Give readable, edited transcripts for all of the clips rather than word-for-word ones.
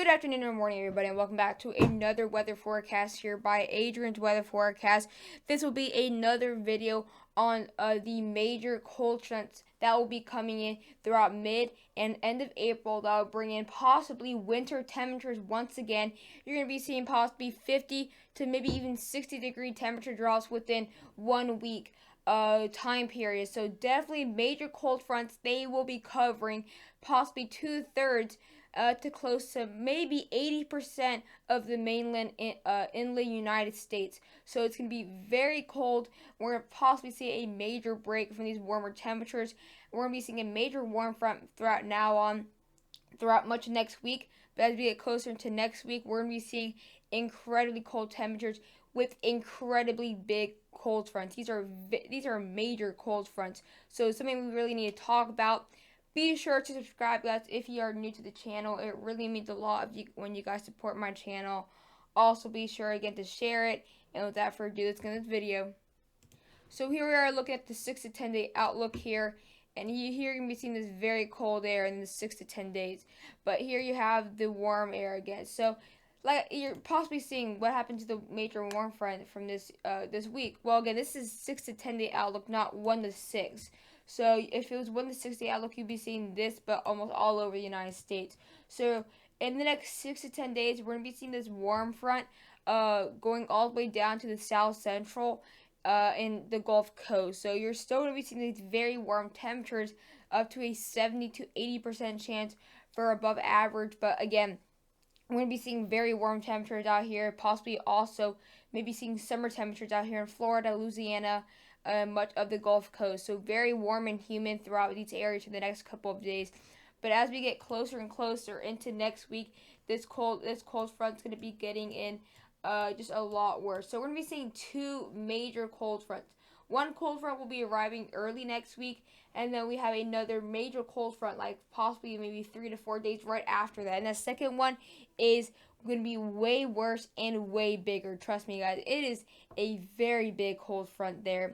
Good afternoon or morning, everybody, and welcome back to another weather forecast here by Adrian's Weather Forecast. This will be another video on the major cold fronts that will be coming in throughout mid and end of April that will bring in possibly winter temperatures once again. You're going to be seeing possibly 50 to maybe even 60-degree temperature drops within 1 week time period. So definitely major cold fronts. They will be covering possibly 2/3 to close to maybe 80% of the mainland inland United States. So it's going to be very cold. We're going to possibly see a major break from these warmer temperatures. We're going to be seeing a major warm front throughout much of next week. But as we get closer into next week, we're going to be seeing incredibly cold temperatures with incredibly big cold fronts. These are major cold fronts. So it's something we really need to talk about. Be sure to subscribe, guys, if you are new to the channel. It really means a lot when you guys support my channel. Also, be sure again to share it. And without further ado, let's get into this video. So here we are looking at the 6 to 10 day outlook here. And here you're going to be seeing this very cold air in the 6 to 10 days. But here you have the warm air again. So like you're possibly seeing what happened to the major warm front from this week. Well, again, this is 6 to 10 day outlook, not 1 to 6. So if it was 1 to 6 day outlook, you'd be seeing this, but almost all over the United States. So in the next 6 to 10 days, we're going to be seeing this warm front going all the way down to the south central in the Gulf Coast. So you're still going to be seeing these very warm temperatures up to a 70 to 80% chance for above average. But again, we're going to be seeing very warm temperatures out here, possibly also maybe seeing summer temperatures out here in Florida, Louisiana, much of the Gulf Coast. So very warm and humid throughout these areas for the next couple of days. But as we get closer and closer into next week, this cold front's going to be getting in just a lot worse. So we're going to be seeing two major cold fronts. One cold front will be arriving early next week, and then we have another major cold front, like possibly maybe 3 to 4 days right after that. And the second one is going to be way worse and way bigger. Trust me, guys. It is a very big cold front there.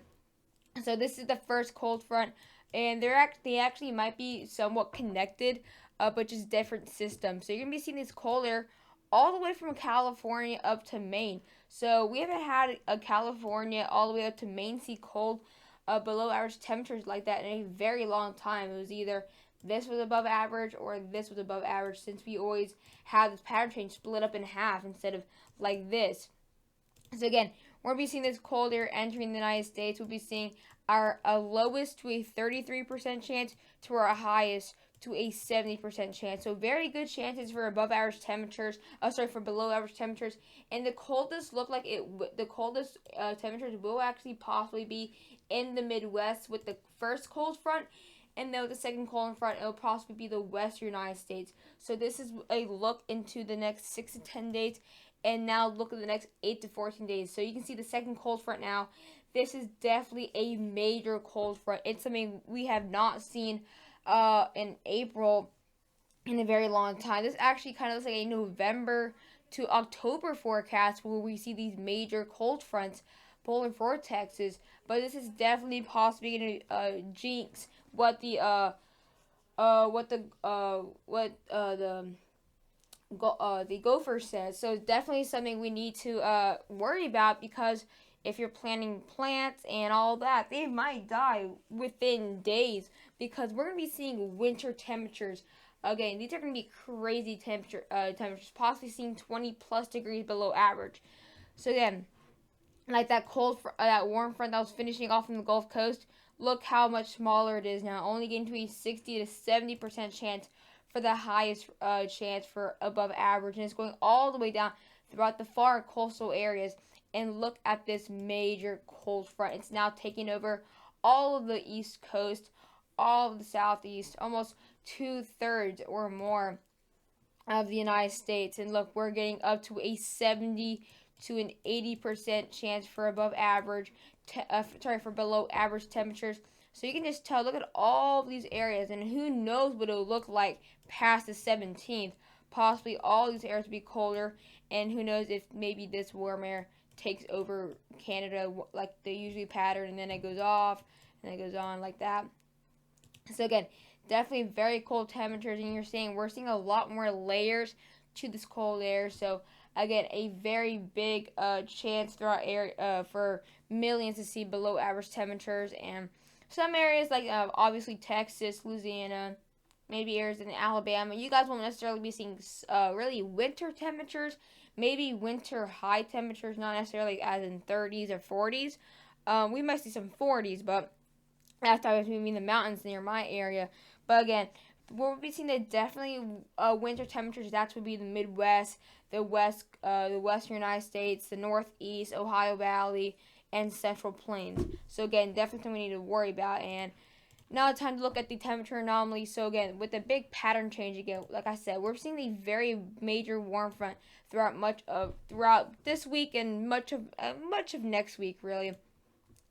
So this is the first cold front, and they actually might be somewhat connected, but just different systems. So you're gonna be seeing this cold air all the way from California up to Maine. So we haven't had a California all the way up to Maine see cold, below average temperatures like that in a very long time. It was either this was above average or this was above average, since we always have this pattern change split up in half instead of like this. So again, we'll be seeing this cold air entering the United States. We'll be seeing our lowest to a 33% chance to our highest to a 70% chance. So very good chances for above average temperatures. For below average temperatures. And the coldest temperatures will actually possibly be in the Midwest with the first cold front. And then with the second cold front, it'll possibly be the western United States. So this is a look into the next 6 to 10 days. And now look at the next 8 to 14 days. So you can see the second cold front now. This is definitely a major cold front. It's something we have not seen in April in a very long time. This actually kind of looks like a November to October forecast where we see these major cold fronts, polar vortexes. But this is definitely possibly going to jinx what the gopher says. So definitely something we need to worry about, because if you're planting plants and all that, they might die within days, because we're going to be seeing winter temperatures. Again, these are going to be crazy temperatures, possibly seeing 20 plus degrees below average. So again, like that warm front that was finishing off in the Gulf Coast, look how much smaller it is now, only getting to a 60 to 70% chance for the highest chance for above average, and it's going all the way down throughout the far coastal areas. And look at this major cold front. It's now taking over all of the East Coast, all of the Southeast, almost 2/3 or more of the United States. And look, we're getting up to a 70 to an 80% chance for above average, for below average temperatures. So you can just tell, look at all of these areas, and who knows what it'll look like past the 17th. Possibly all these areas will be colder, and who knows if maybe this warm air takes over Canada like they usually pattern, and then it goes off, and it goes on like that. So again, definitely very cold temperatures, and we're seeing a lot more layers to this cold air. So again, a very big chance throughout air for millions to see below average temperatures, and some areas like obviously Texas, Louisiana, maybe Arizona, Alabama. You guys won't necessarily be seeing really winter temperatures. Maybe winter high temperatures, not necessarily as in 30s or 40s. We might see some 40s, but that's obviously mean the mountains near my area. But again, what we'll be seeing the definitely winter temperatures. That would be the Midwest, the Western United States, the Northeast, Ohio Valley, and Central Plains. So again, definitely something we need to worry about. And now it's time to look at the temperature anomaly. So again, with the big pattern change again, like I said, we're seeing a very major warm front throughout this week and much of next week. Really,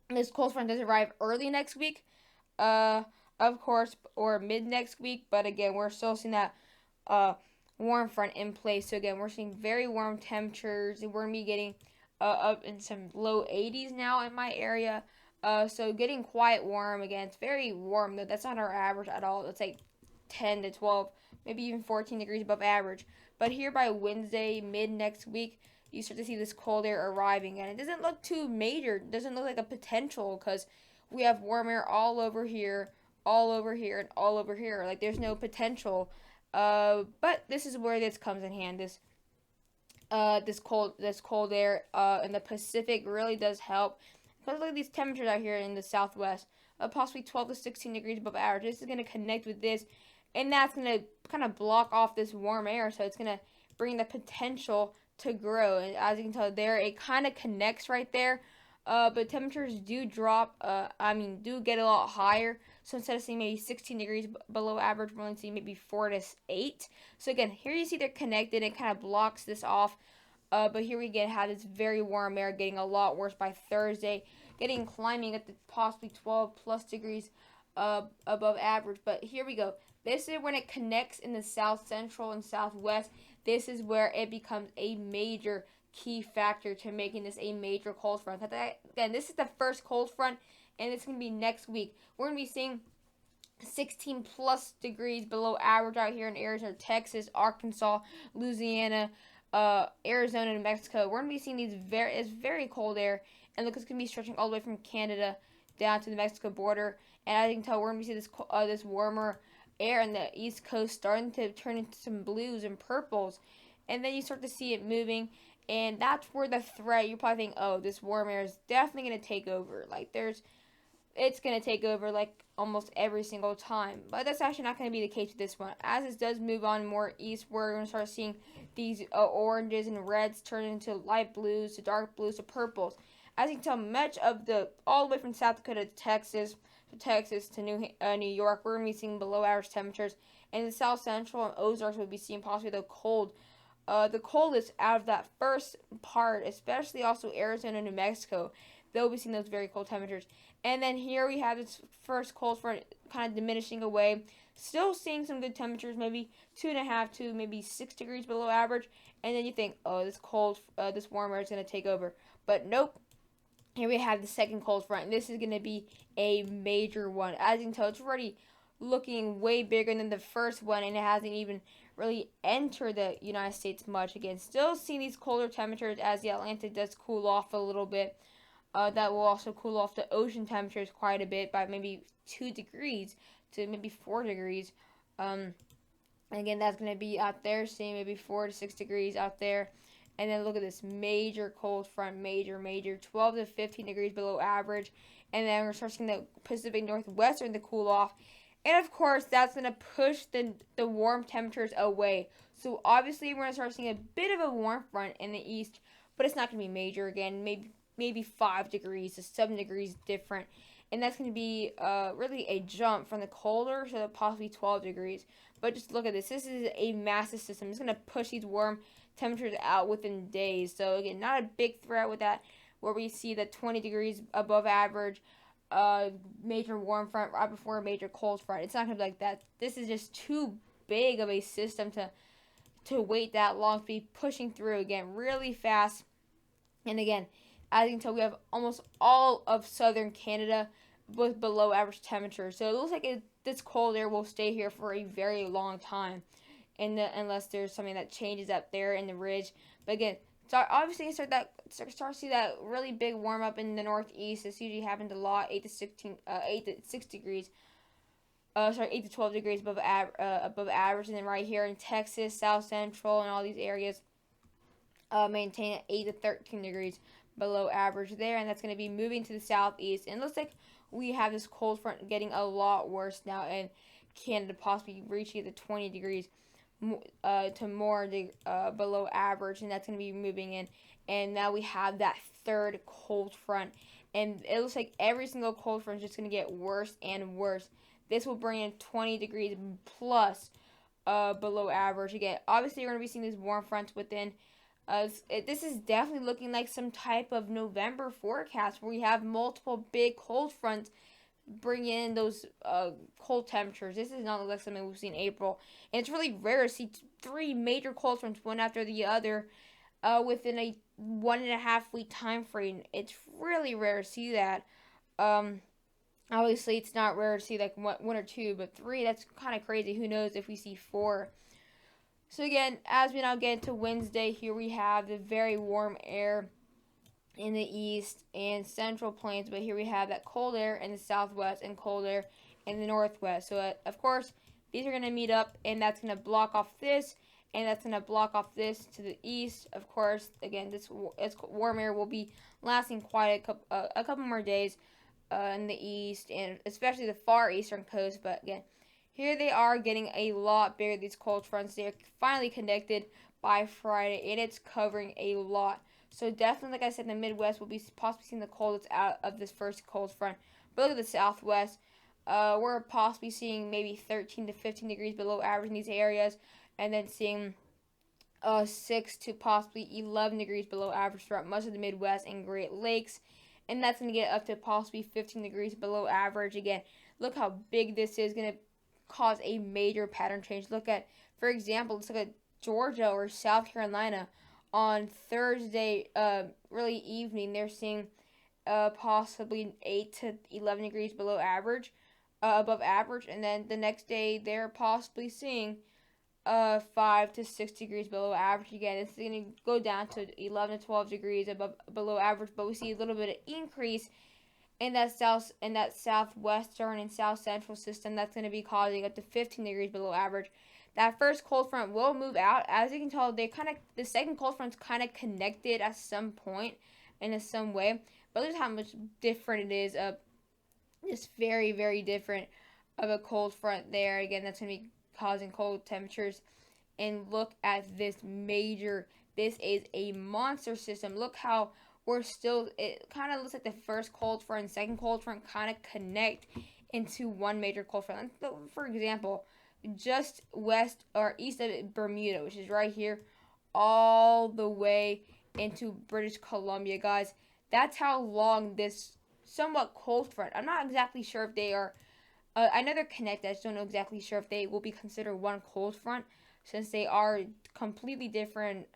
this cold front does arrive early next week, uh, of course, or mid next week. But again, we're still seeing that uh warm front in place. So again, we're seeing very warm temperatures. We're gonna be getting up in some low 80s now in my area. So getting quite warm again. It's very warm though. That's not our average at all. It's like 10 to 12, maybe even 14 degrees above average. But here by Wednesday, mid next week, you start to see this cold air arriving, and it doesn't look too major. It doesn't look like a potential because we have warm air all over here, all over here, and all over here. Like there's no potential. But this is where this comes in hand. This cold air in the Pacific really does help. Because look at these temperatures out here in the Southwest, possibly 12 to 16 degrees above average. This is going to connect with this, and that's going to kind of block off this warm air. So it's going to bring the potential to grow. And as you can tell there, it kind of connects right there. But temperatures do drop. Do get a lot higher. So instead of seeing maybe 16 degrees below average, we're only seeing maybe 4 to 8. So again, here you see they're connected. It kind of blocks this off. But here we again have this very warm air getting a lot worse by Thursday, climbing at the possibly 12 plus degrees above average. But here we go. This is when it connects in the south central and southwest. This is where it becomes a major key factor to making this a major cold front. Again, this is the first cold front, and it's going to be next week. We're going to be seeing 16 plus degrees below average out here in Arizona, Texas, Arkansas, Louisiana, Arizona, New Mexico. We're going to be seeing it's very cold air, and look, it's going to be stretching all the way from Canada down to the Mexico border. And as you can tell, we're going to see this warmer air in the East Coast starting to turn into some blues and purples, and then you start to see it moving. And that's where the threat, you probably think, oh, this warm air is definitely going to take over. It's going to take over like almost every single time. But that's actually not going to be the case with this one. As it does move on more east, we're going to start seeing these oranges and reds turn into light blues to dark blues to purples. As you can tell, much of all the way from South Dakota to Texas to New York, we're going to be seeing below average temperatures. And the South Central and Ozarks will be seeing possibly the coldest out of that first part, especially also Arizona and New Mexico. They'll be seeing those very cold temperatures. And then here we have this first cold front kind of diminishing away. Still seeing some good temperatures, maybe 2.5 to maybe 6 degrees below average. And then you think, oh, this warm air is going to take over. But nope. Here we have the second cold front, and this is going to be a major one. As you can tell, it's already looking way bigger than the first one, and it hasn't even really entered the United States much. Again, still seeing these colder temperatures as the Atlantic does cool off a little bit. That will also cool off the ocean temperatures quite a bit by maybe 2 degrees to maybe 4 degrees. Again, that's going to be out there, seeing maybe 4 to 6 degrees out there. And then look at this major cold front, major, 12 to 15 degrees below average. And then we're starting the Pacific Northwestern to cool off. And of course, that's going to push the warm temperatures away. So obviously, we're going to start seeing a bit of a warm front in the east, but it's not going to be major again. Maybe 5 degrees to 7 degrees different. And that's going to be really a jump from the colder to possibly 12 degrees. But just look at this. This is a massive system. It's going to push these warm temperatures out within days. So again, not a big threat with that, where we see the 20 degrees above average major warm front right before a major cold front. It's not going to be like that. This is just too big of a system to wait that long, to be pushing through again really fast. And again, as you can tell, we have almost all of southern Canada with below average temperatures. So it looks like this cold air will stay here for a very long time. unless there's something that changes up there in the ridge. But again, so obviously you start to see that really big warm up in the northeast. This usually happens a lot, 8 to 6 degrees. 8 to 12 degrees above average, and then right here in Texas, South Central, and all these areas, maintain at 8 to 13 degrees below average there, and that's going to be moving to the southeast. And it looks like we have this cold front getting a lot worse now, and Canada possibly reaching the 20 degrees to more below average, and that's going to be moving in. And now we have that third cold front, and it looks like every single cold front is just going to get worse and worse. This will bring in 20 degrees plus below average again. Obviously, you're going to be seeing these warm fronts within. This is definitely looking like some type of November forecast where we have multiple big cold fronts bring in those cold temperatures. This is not like something we've seen in April. And it's really rare to see three major cold fronts, one after the other, within a 1.5 week time frame. It's really rare to see that. Obviously, it's not rare to see like one or two, but three, that's kind of crazy. Who knows if we see four. So again, as we now get into Wednesday, here we have the very warm air in the east and central plains, but here we have that cold air in the southwest and cold air in the northwest. So of course, these are going to meet up, and that's going to block off this, and that's going to block off this to the east. Of course, again, this warm air will be lasting quite a couple more days in the east, and especially the far eastern coast. But again, here they are getting a lot bigger, these cold fronts. They're finally connected by Friday, and it's covering a lot. So definitely, like I said, the Midwest will be possibly seeing the coldest out of this first cold front. But look at the Southwest. We're possibly seeing maybe 13 to 15 degrees below average in these areas, and then seeing 6 to possibly 11 degrees below average throughout much of the Midwest and Great Lakes. And that's going to get up to possibly 15 degrees below average. Again, look how big this is going to cause a major pattern change. Look at, for example, let's look at Georgia or South Carolina on Thursday, really evening. They're seeing possibly 8 to 11 degrees below average, above average, and then the next day they're possibly seeing 5 to 6 degrees below average again. It's going to go down to 11 to 12 degrees below average, but we see a little bit of increase in that southwestern and south central system. That's going to be causing up to 15 degrees below average. That first cold front will move out. As you can tell, the second cold front's kind of connected at some point in some way. But look at how much different it is. Just very, very different of a cold front there. Again, that's going to be causing cold temperatures. And look at this is a monster system. Look how it kind of looks like the first cold front and second cold front kind of connect into one major cold front. For example, just west or east of Bermuda, which is right here, all the way into British Columbia, guys. That's how long this somewhat cold front. I'm not exactly sure if they are. I know they're connected. I just don't know exactly sure if they will be considered one cold front, since they are completely different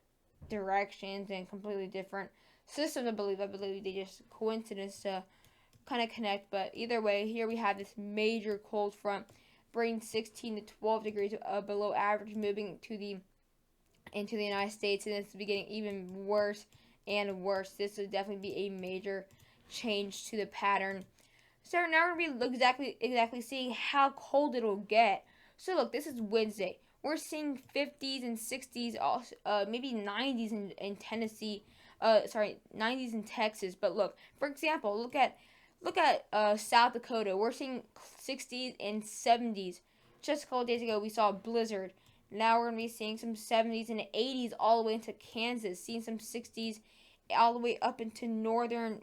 directions and completely different systems. I believe they just coincidence to kind of connect. But either way, here we have this major cold front bringing 16 to 12 degrees below average, moving into the United States, and it's getting even worse and worse. This would definitely be a major change to the pattern. So now we're going to be exactly seeing how cold it'll get. So look, this is Wednesday. We're seeing 50s and 60s, also, maybe 90s in Tennessee. 90s in Texas. But look, for example, look at South Dakota. We're seeing 60s and 70s. Just a couple days ago, we saw a blizzard. Now we're going to be seeing some 70s and 80s all the way into Kansas. Seeing some 60s all the way up into northern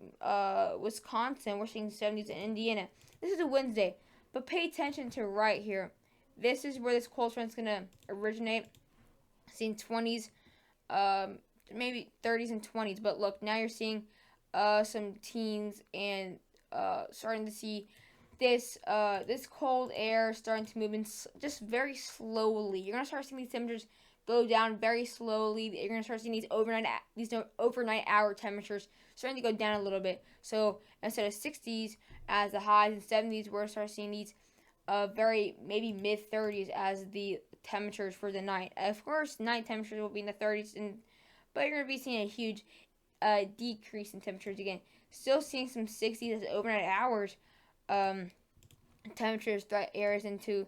Wisconsin. We're seeing 70s in Indiana. This is a Wednesday. But pay attention to right here. This is where this cold front is going to originate. Seeing 20s, maybe 30s and 20s. But look, now you're seeing some teens and starting to see this cold air starting to move in just very slowly. You're going to start seeing these temperatures go down very slowly. You're going to start seeing these overnight hour temperatures starting to go down a little bit. So instead of 60s as the highs and 70s, we're going to start seeing these very maybe mid 30s as the temperatures for the night. Of course, night temperatures will be in the 30s, but you're gonna be seeing a huge decrease in temperatures again. Still seeing some 60s as overnight hours. Temperatures threat areas into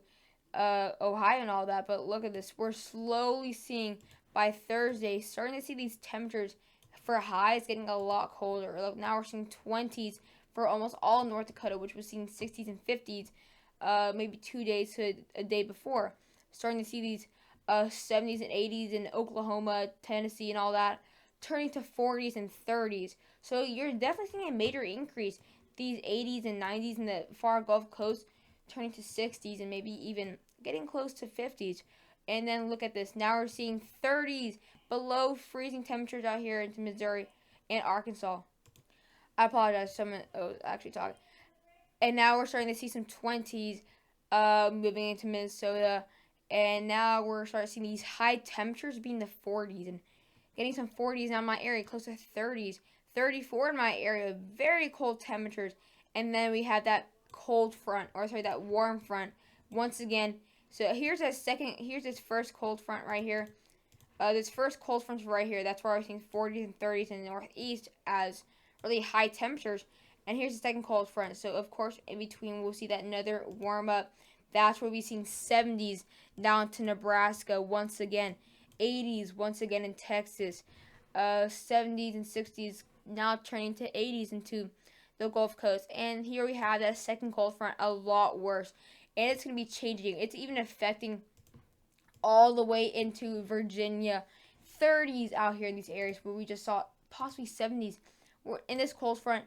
Ohio and all that. But look at this. We're slowly seeing by Thursday, starting to see these temperatures for highs getting a lot colder. Look, now we're seeing 20s for almost all North Dakota, which was seeing 60s and 50s maybe 2 days to a day before. Starting to see these 70s and 80s in Oklahoma, Tennessee, and all that, turning to 40s and 30s. So you're definitely seeing a major increase. These 80s and 90s in the far Gulf Coast turning to 60s and maybe even getting close to 50s. And then look at this. Now we're seeing 30s below freezing temperatures out here into Missouri and Arkansas. I apologize. Someone was actually talking. And now we're starting to see some 20s moving into Minnesota. And now we're starting to see these high temperatures being the 40s and getting some 40s now in my area, close to 30s, 34 in my area, very cold temperatures. And then we have that cold front, or sorry, that warm front once again. So here's this first cold front right here. This first cold front right here, that's where we're seeing 40s and 30s in the northeast as really high temperatures. And here's the second cold front. So of course, in between, we'll see that another warm up. That's where we're seeing 70s down to Nebraska once again, 80s once again in Texas, 70s and 60s now turning to 80s into the Gulf Coast. And here we have that second cold front, a lot worse, and it's going to be changing. It's even affecting all the way into Virginia, 30s out here in these areas where we just saw possibly 70s. We're in this cold front.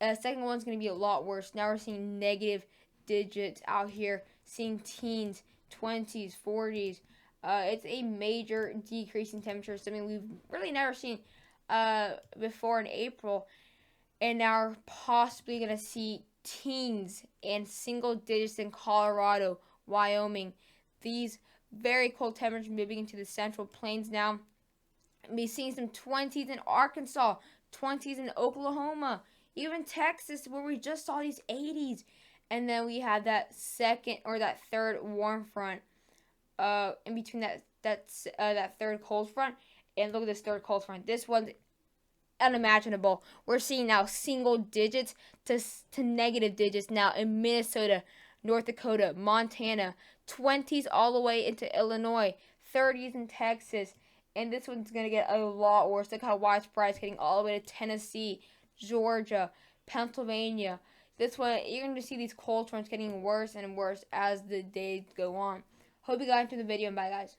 Second one's going to be a lot worse. Now we're seeing negative digits out here, seeing teens, 20s, 40s. It's a major decrease in temperature, something we've really never seen before in April. And now we're possibly going to see teens and single digits in Colorado, Wyoming. These very cold temperatures moving into the central plains now. We're seeing some 20s in Arkansas, 20s in Oklahoma, even Texas, where we just saw these 80s. And then we have that third warm front in between that third cold front. And look at this third cold front. This one's unimaginable. We're seeing now single digits to negative digits now in Minnesota, North Dakota, Montana, 20s all the way into Illinois, 30s in Texas, and this one's going to get a lot worse. Look how widespread it's getting all the way to Tennessee, Georgia, Pennsylvania. This one, you're going to see these cold fronts getting worse and worse as the days go on. Hope you guys enjoyed the video, and bye guys.